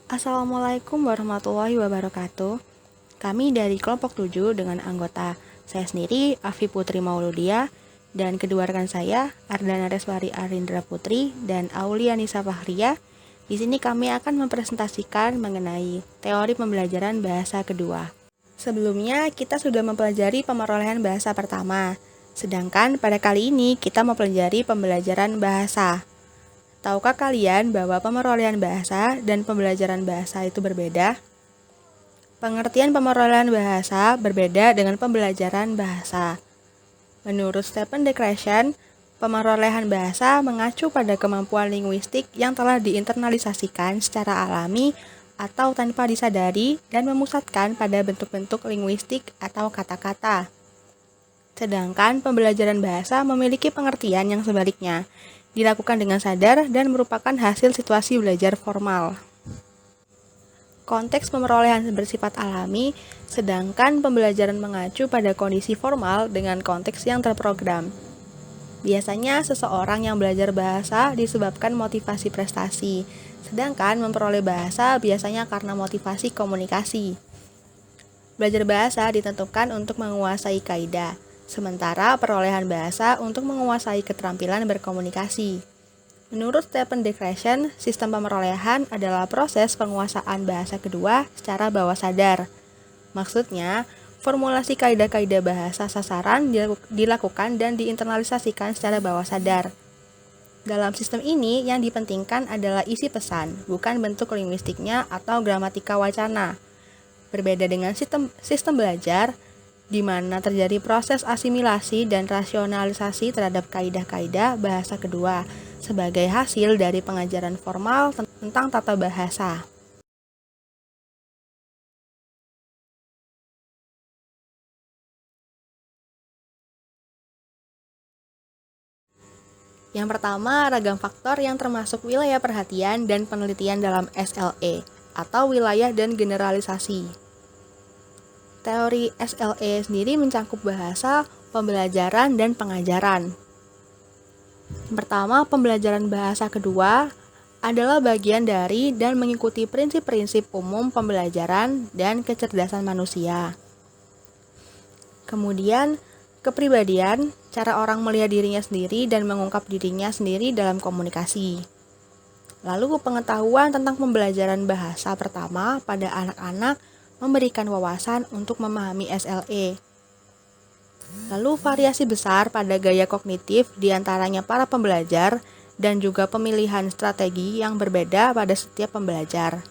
Assalamualaikum warahmatullahi wabarakatuh. Kami dari kelompok 7 dengan anggota saya sendiri, Afi Putri Mauludia, dan kedua rekan saya, Ardana Reswari Arindra Putri dan Aulia Nisa Fahria. Di sini kami akan mempresentasikan mengenai teori pembelajaran bahasa kedua. Sebelumnya, kita sudah mempelajari pemerolehan bahasa pertama, sedangkan pada kali ini kita mempelajari pembelajaran bahasa. Tahukah kalian bahwa pemerolehan bahasa dan pembelajaran bahasa itu berbeda? Pengertian pemerolehan bahasa berbeda dengan pembelajaran bahasa. Menurut Stephen Decretion, pemerolehan bahasa mengacu pada kemampuan linguistik yang telah diinternalisasikan secara alami atau tanpa disadari dan memusatkan pada bentuk-bentuk linguistik atau kata-kata. Sedangkan pembelajaran bahasa memiliki pengertian yang sebaliknya, dilakukan dengan sadar dan merupakan hasil situasi belajar formal. Konteks pemerolehan bersifat alami, sedangkan pembelajaran mengacu pada kondisi formal dengan konteks yang terprogram. Biasanya seseorang yang belajar bahasa disebabkan motivasi prestasi, sedangkan memperoleh bahasa biasanya karena motivasi komunikasi. Belajar bahasa ditentukan untuk menguasai kaidah, sementara perolehan bahasa untuk menguasai keterampilan berkomunikasi. Menurut Stephen Decretion, sistem pemerolehan adalah proses penguasaan bahasa kedua secara bawah sadar. Maksudnya, formulasi kaidah-kaidah bahasa sasaran dilakukan dan diinternalisasikan secara bawah sadar. Dalam sistem ini, yang dipentingkan adalah isi pesan, bukan bentuk linguistiknya atau gramatika wacana. Berbeda dengan sistem belajar, di mana terjadi proses asimilasi dan rasionalisasi terhadap kaidah-kaidah bahasa kedua sebagai hasil dari pengajaran formal tentang tata bahasa. Yang pertama, ragam faktor yang termasuk wilayah perhatian dan penelitian dalam SLE atau wilayah dan generalisasi. Teori SLE sendiri mencakup bahasa, pembelajaran, dan pengajaran. Yang pertama, pembelajaran bahasa kedua adalah bagian dari dan mengikuti prinsip-prinsip umum pembelajaran dan kecerdasan manusia. Kemudian, kepribadian, cara orang melihat dirinya sendiri dan mengungkap dirinya sendiri dalam komunikasi. Lalu, pengetahuan tentang pembelajaran bahasa pertama pada anak-anak memberikan wawasan untuk memahami SLE. Lalu variasi besar pada gaya kognitif di antaranya para pembelajar dan juga pemilihan strategi yang berbeda pada setiap pembelajar.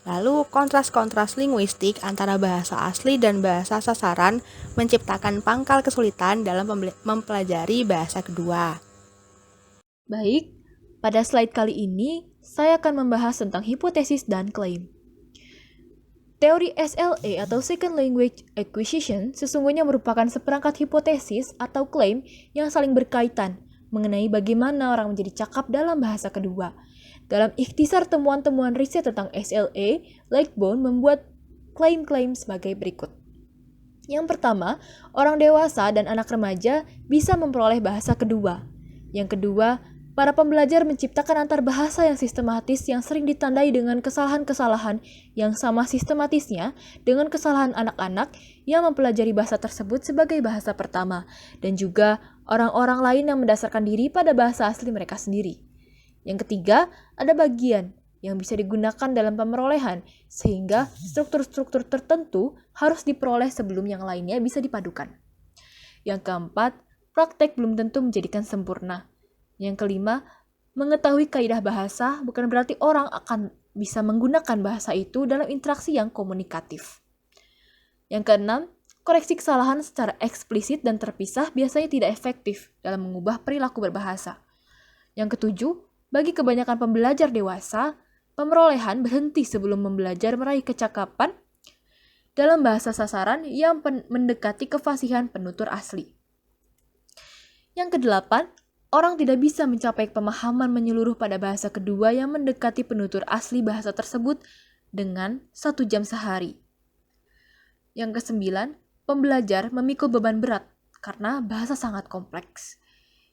Lalu kontras-kontras linguistik antara bahasa asli dan bahasa sasaran menciptakan pangkal kesulitan dalam mempelajari bahasa kedua. Baik, pada slide kali ini saya akan membahas tentang hipotesis dan klaim. Teori SLA atau Second Language Acquisition sesungguhnya merupakan seperangkat hipotesis atau klaim yang saling berkaitan mengenai bagaimana orang menjadi cakap dalam bahasa kedua. Dalam ikhtisar temuan-temuan riset tentang SLA, Lakebone membuat klaim-klaim sebagai berikut. Yang pertama, orang dewasa dan anak remaja bisa memperoleh bahasa kedua. Yang kedua, para pembelajar menciptakan antar bahasa yang sistematis yang sering ditandai dengan kesalahan-kesalahan yang sama sistematisnya dengan kesalahan anak-anak yang mempelajari bahasa tersebut sebagai bahasa pertama, dan juga orang-orang lain yang mendasarkan diri pada bahasa asli mereka sendiri. Yang ketiga, ada bagian yang bisa digunakan dalam pemerolehan, sehingga struktur-struktur tertentu harus diperoleh sebelum yang lainnya bisa dipadukan. Yang keempat, praktek belum tentu menjadikan sempurna. Yang kelima, mengetahui kaidah bahasa bukan berarti orang akan bisa menggunakan bahasa itu dalam interaksi yang komunikatif. Yang keenam, koreksi kesalahan secara eksplisit dan terpisah biasanya tidak efektif dalam mengubah perilaku berbahasa. Yang ketujuh, bagi kebanyakan pembelajar dewasa, pemerolehan berhenti sebelum belajar meraih kecakapan dalam bahasa sasaran yang mendekati kefasihan penutur asli. Yang kedelapan, orang tidak bisa mencapai pemahaman menyeluruh pada bahasa kedua yang mendekati penutur asli bahasa tersebut dengan 1 jam sehari. Yang kesembilan, pembelajar memikul beban berat karena bahasa sangat kompleks.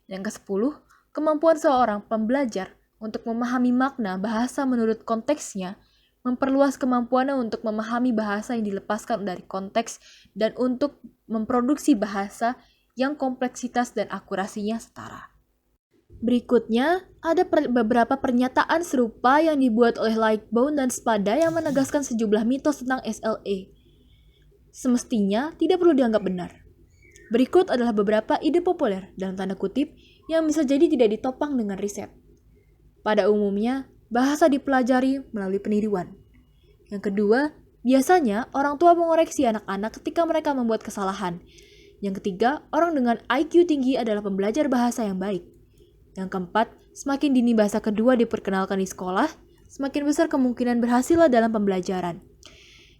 Yang ke-10, kemampuan seorang pembelajar untuk memahami makna bahasa menurut konteksnya memperluas kemampuannya untuk memahami bahasa yang dilepaskan dari konteks dan untuk memproduksi bahasa yang kompleksitas dan akurasinya setara. Berikutnya, ada beberapa pernyataan serupa yang dibuat oleh Lightbound dan Spada yang menegaskan sejumlah mitos tentang SLA. Semestinya tidak perlu dianggap benar. Berikut adalah beberapa ide populer, dalam tanda kutip, yang bisa jadi tidak ditopang dengan riset. Pada umumnya, bahasa dipelajari melalui peniruan. Yang kedua, biasanya orang tua mengoreksi anak-anak ketika mereka membuat kesalahan. Yang ketiga, orang dengan IQ tinggi adalah pembelajar bahasa yang baik. Yang keempat, semakin dini bahasa kedua diperkenalkan di sekolah, semakin besar kemungkinan berhasillah dalam pembelajaran.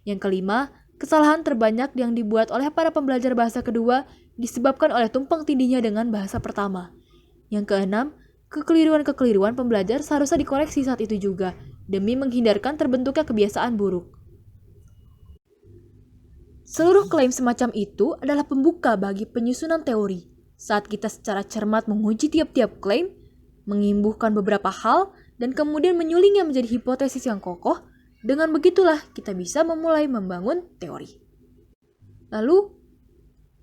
Yang kelima, kesalahan terbanyak yang dibuat oleh para pembelajar bahasa kedua disebabkan oleh tumpang tindihnya dengan bahasa pertama. Yang keenam, kekeliruan-kekeliruan pembelajar seharusnya dikoreksi saat itu juga, demi menghindarkan terbentuknya kebiasaan buruk. Seluruh klaim semacam itu adalah pembuka bagi penyusunan teori. Saat kita secara cermat menguji tiap-tiap klaim, mengimbuhkan beberapa hal, dan kemudian menyulingnya menjadi hipotesis yang kokoh, dengan begitulah kita bisa memulai membangun teori. Lalu,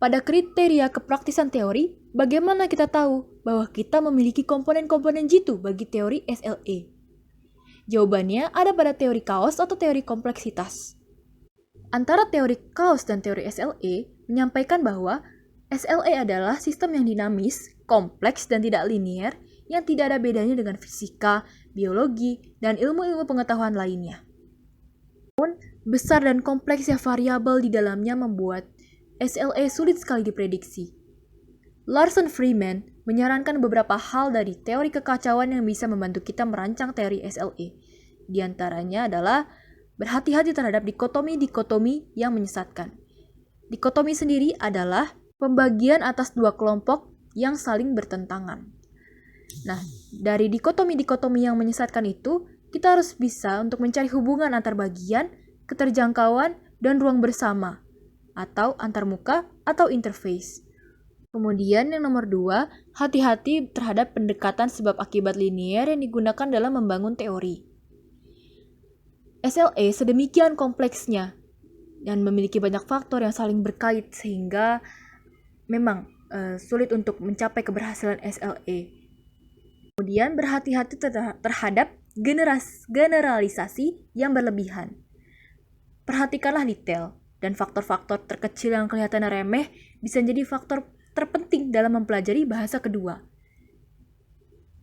pada kriteria kepraktisan teori, bagaimana kita tahu bahwa kita memiliki komponen-komponen jitu bagi teori SLA? Jawabannya ada pada teori kaos atau teori kompleksitas. Antara teori kaos dan teori SLA menyampaikan bahwa SLA adalah sistem yang dinamis, kompleks, dan tidak linear yang tidak ada bedanya dengan fisika, biologi, dan ilmu-ilmu pengetahuan lainnya. Namun, besar dan kompleksnya variabel di dalamnya membuat SLA sulit sekali diprediksi. Larson Freeman menyarankan beberapa hal dari teori kekacauan yang bisa membantu kita merancang teori SLA. Di antaranya adalah berhati-hati terhadap dikotomi-dikotomi yang menyesatkan. Dikotomi sendiri adalah pembagian atas dua kelompok yang saling bertentangan. Nah, dari dikotomi-dikotomi yang menyesatkan itu, kita harus bisa untuk mencari hubungan antar bagian, keterjangkauan, dan ruang bersama, atau antarmuka atau interface. Kemudian yang nomor 2, hati-hati terhadap pendekatan sebab akibat linear yang digunakan dalam membangun teori. SLA sedemikian kompleksnya dan memiliki banyak faktor yang saling berkait sehingga memang sulit untuk mencapai keberhasilan SLA. Kemudian berhati-hati terhadap generalisasi yang berlebihan. Perhatikanlah detail dan faktor-faktor terkecil yang kelihatan remeh bisa jadi faktor terpenting dalam mempelajari bahasa kedua.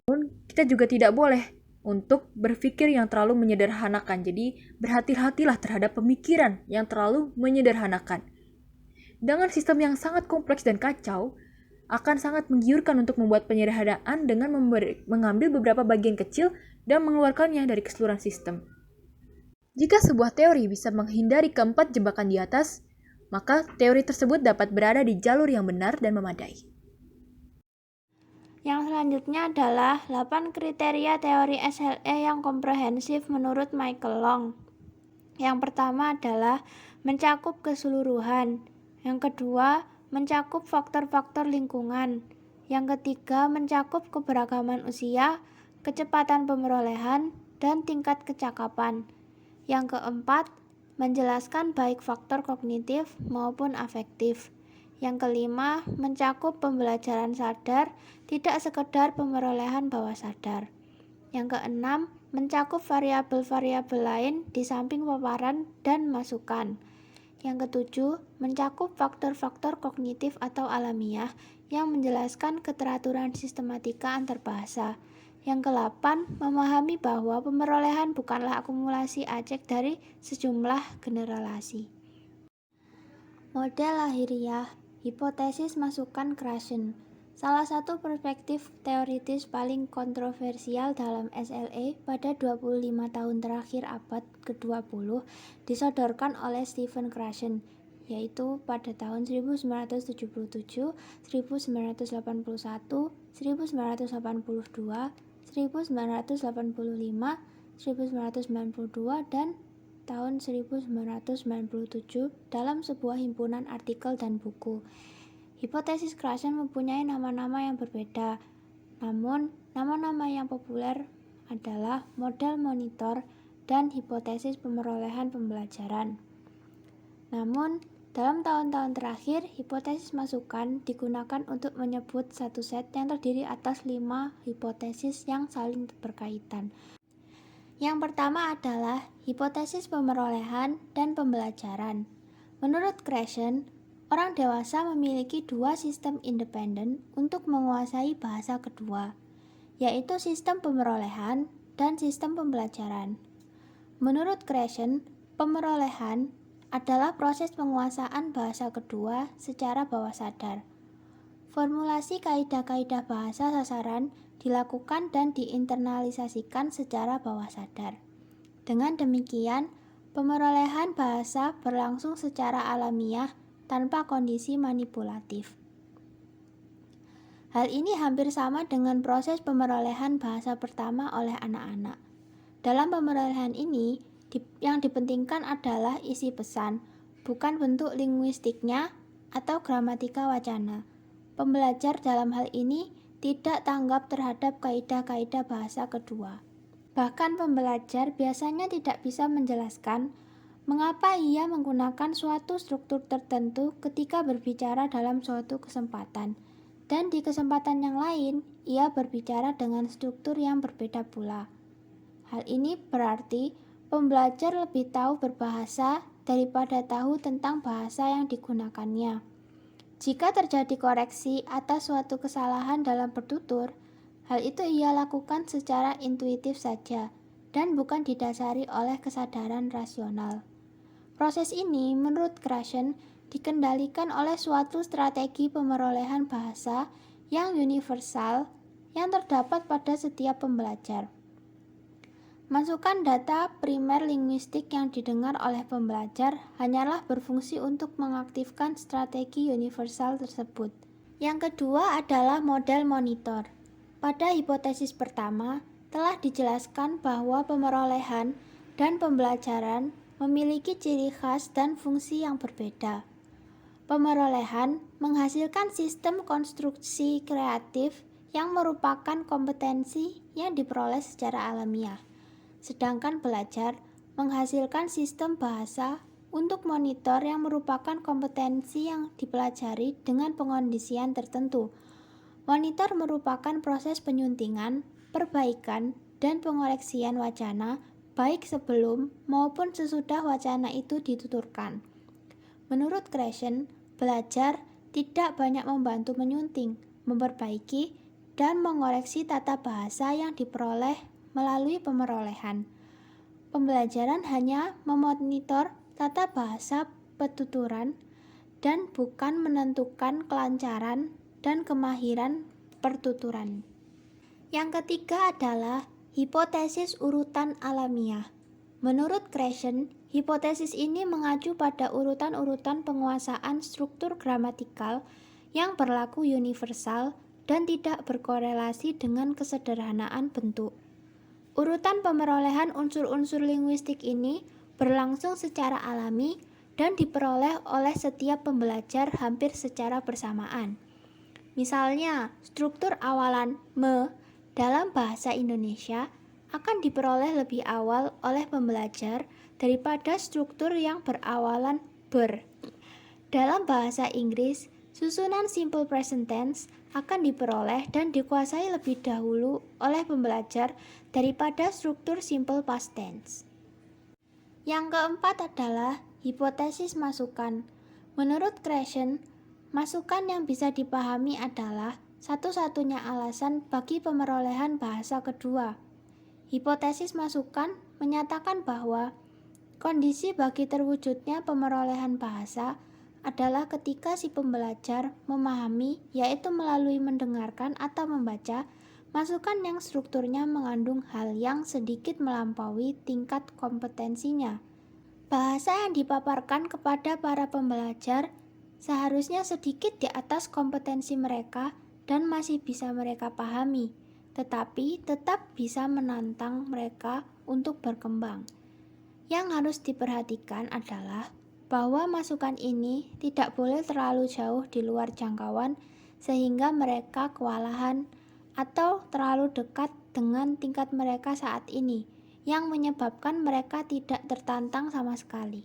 Namun kita juga tidak boleh untuk berpikir yang terlalu menyederhanakan. Jadi berhati-hatilah terhadap pemikiran yang terlalu menyederhanakan. Dengan sistem yang sangat kompleks dan kacau, akan sangat menggiurkan untuk membuat penyederhanaan dengan mengambil beberapa bagian kecil dan mengeluarkannya dari keseluruhan sistem. Jika sebuah teori bisa menghindari keempat jebakan di atas, maka teori tersebut dapat berada di jalur yang benar dan memadai. Yang selanjutnya adalah 8 kriteria teori SLA yang komprehensif menurut Michael Long. Yang pertama adalah mencakup keseluruhan. Yang kedua, mencakup faktor-faktor lingkungan. Yang ketiga, mencakup keberagaman usia, kecepatan pemerolehan, dan tingkat kecakapan. Yang keempat, menjelaskan baik faktor kognitif maupun afektif. Yang kelima, mencakup pembelajaran sadar, tidak sekedar pemerolehan bawah sadar. Yang keenam, mencakup variabel-variabel lain di samping paparan dan masukan. Yang ketujuh, mencakup faktor-faktor kognitif atau alamiah yang menjelaskan keteraturan sistematika antarbahasa. Yang kedelapan, memahami bahwa pemerolehan bukanlah akumulasi acek dari sejumlah generalisasi. Model lahiriah, hipotesis masukan Krashen. Salah satu perspektif teoritis paling kontroversial dalam SLA pada 25 tahun terakhir abad ke-20 disodorkan oleh Stephen Krashen, yaitu pada tahun 1977, 1981, 1982, 1985, 1992, dan tahun 1997 dalam sebuah himpunan artikel dan buku. Hipotesis Krashen mempunyai nama-nama yang berbeda, namun nama-nama yang populer adalah model monitor, dan hipotesis pemerolehan pembelajaran. Namun, dalam tahun-tahun terakhir, hipotesis masukan digunakan untuk menyebut satu set yang terdiri atas 5 hipotesis yang saling berkaitan. Yang pertama adalah hipotesis pemerolehan dan pembelajaran. Menurut Krashen, orang dewasa memiliki 2 sistem independen untuk menguasai bahasa kedua, yaitu sistem pemerolehan dan sistem pembelajaran. Menurut Krashen, pemerolehan adalah proses penguasaan bahasa kedua secara bawah sadar. Formulasi kaidah-kaidah bahasa sasaran dilakukan dan diinternalisasikan secara bawah sadar. Dengan demikian, pemerolehan bahasa berlangsung secara alamiah tanpa kondisi manipulatif. Hal ini hampir sama dengan proses pemerolehan bahasa pertama oleh anak-anak. Dalam pemerolehan ini, yang dipentingkan adalah isi pesan, bukan bentuk linguistiknya atau gramatika wacana. Pembelajar dalam hal ini tidak tanggap terhadap kaidah-kaidah bahasa kedua. Bahkan pembelajar biasanya tidak bisa menjelaskan mengapa ia menggunakan suatu struktur tertentu ketika berbicara dalam suatu kesempatan, dan di kesempatan yang lain ia berbicara dengan struktur yang berbeda pula. Hal ini berarti pembelajar lebih tahu berbahasa daripada tahu tentang bahasa yang digunakannya. Jika terjadi koreksi atas suatu kesalahan dalam bertutur, hal itu ia lakukan secara intuitif saja dan bukan didasari oleh kesadaran rasional. Proses ini, menurut Krashen, dikendalikan oleh suatu strategi pemerolehan bahasa yang universal yang terdapat pada setiap pembelajar. Masukan data primer linguistik yang didengar oleh pembelajar hanyalah berfungsi untuk mengaktifkan strategi universal tersebut. Yang kedua adalah model monitor. Pada hipotesis pertama, telah dijelaskan bahwa pemerolehan dan pembelajaran memiliki ciri khas dan fungsi yang berbeda. Pemerolehan menghasilkan sistem konstruksi kreatif yang merupakan kompetensi yang diperoleh secara alamiah. Sedangkan belajar menghasilkan sistem bahasa untuk monitor yang merupakan kompetensi yang dipelajari dengan pengondisian tertentu. Monitor merupakan proses penyuntingan, perbaikan, dan pengoreksian wacana baik sebelum maupun sesudah wacana itu dituturkan. Menurut Krashen, belajar tidak banyak membantu menyunting, memperbaiki, dan mengoreksi tata bahasa yang diperoleh melalui pemerolehan. Pembelajaran hanya memonitor tata bahasa petuturan dan bukan menentukan kelancaran dan kemahiran pertuturan. Yang ketiga adalah hipotesis urutan alamiah. Menurut Krashen, hipotesis ini mengacu pada urutan-urutan penguasaan struktur gramatikal yang berlaku universal dan tidak berkorelasi dengan kesederhanaan bentuk. Urutan pemerolehan unsur-unsur linguistik ini berlangsung secara alami dan diperoleh oleh setiap pembelajar hampir secara bersamaan. Misalnya, struktur awalan me dalam bahasa Indonesia akan diperoleh lebih awal oleh pembelajar daripada struktur yang berawalan ber. Dalam bahasa Inggris, susunan simple present tense akan diperoleh dan dikuasai lebih dahulu oleh pembelajar daripada struktur simple past tense. Yang keempat adalah hipotesis masukan. Menurut Krashen, masukan yang bisa dipahami adalah satu-satunya alasan bagi pemerolehan bahasa kedua. Hipotesis masukan menyatakan bahwa kondisi bagi terwujudnya pemerolehan bahasa adalah ketika si pembelajar memahami, yaitu melalui mendengarkan atau membaca, masukan yang strukturnya mengandung hal yang sedikit melampaui tingkat kompetensinya. Bahasa yang dipaparkan kepada para pembelajar seharusnya sedikit di atas kompetensi mereka dan masih bisa mereka pahami, tetapi tetap bisa menantang mereka untuk berkembang. Yang harus diperhatikan adalah bahwa masukan ini tidak boleh terlalu jauh di luar jangkauan sehingga mereka kewalahan atau terlalu dekat dengan tingkat mereka saat ini, yang menyebabkan mereka tidak tertantang sama sekali.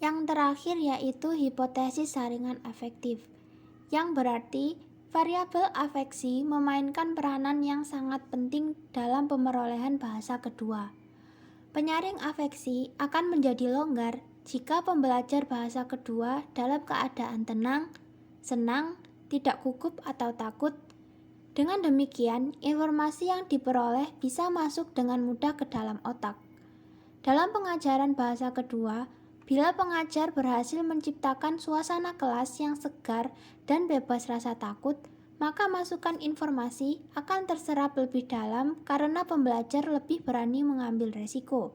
Yang terakhir yaitu hipotesis saringan afektif, yang berarti variabel afeksi memainkan peranan yang sangat penting dalam pemerolehan bahasa kedua. Penyaring afeksi akan menjadi longgar jika pembelajar bahasa kedua dalam keadaan tenang, senang, tidak gugup atau takut. Dengan demikian, informasi yang diperoleh bisa masuk dengan mudah ke dalam otak. Dalam pengajaran bahasa kedua, bila pengajar berhasil menciptakan suasana kelas yang segar dan bebas rasa takut, maka masukan informasi akan terserap lebih dalam karena pembelajar lebih berani mengambil resiko.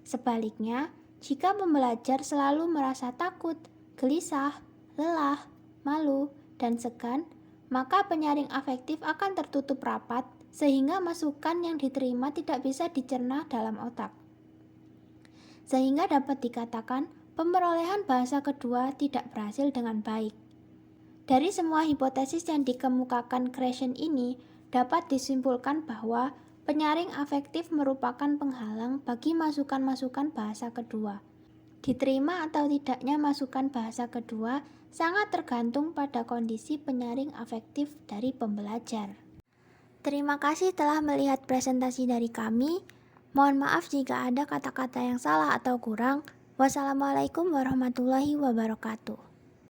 Sebaliknya, jika pembelajar selalu merasa takut, gelisah, lelah, malu, dan segan, maka penyaring afektif akan tertutup rapat sehingga masukan yang diterima tidak bisa dicerna dalam otak. Sehingga dapat dikatakan pemerolehan bahasa kedua tidak berhasil dengan baik. Dari semua hipotesis yang dikemukakan Krashen ini, dapat disimpulkan bahwa penyaring afektif merupakan penghalang bagi masukan-masukan bahasa kedua. Diterima atau tidaknya masukan bahasa kedua sangat tergantung pada kondisi penyaring afektif dari pembelajar. Terima kasih telah melihat presentasi dari kami. Mohon maaf jika ada kata-kata yang salah atau kurang. Wassalamualaikum warahmatullahi wabarakatuh.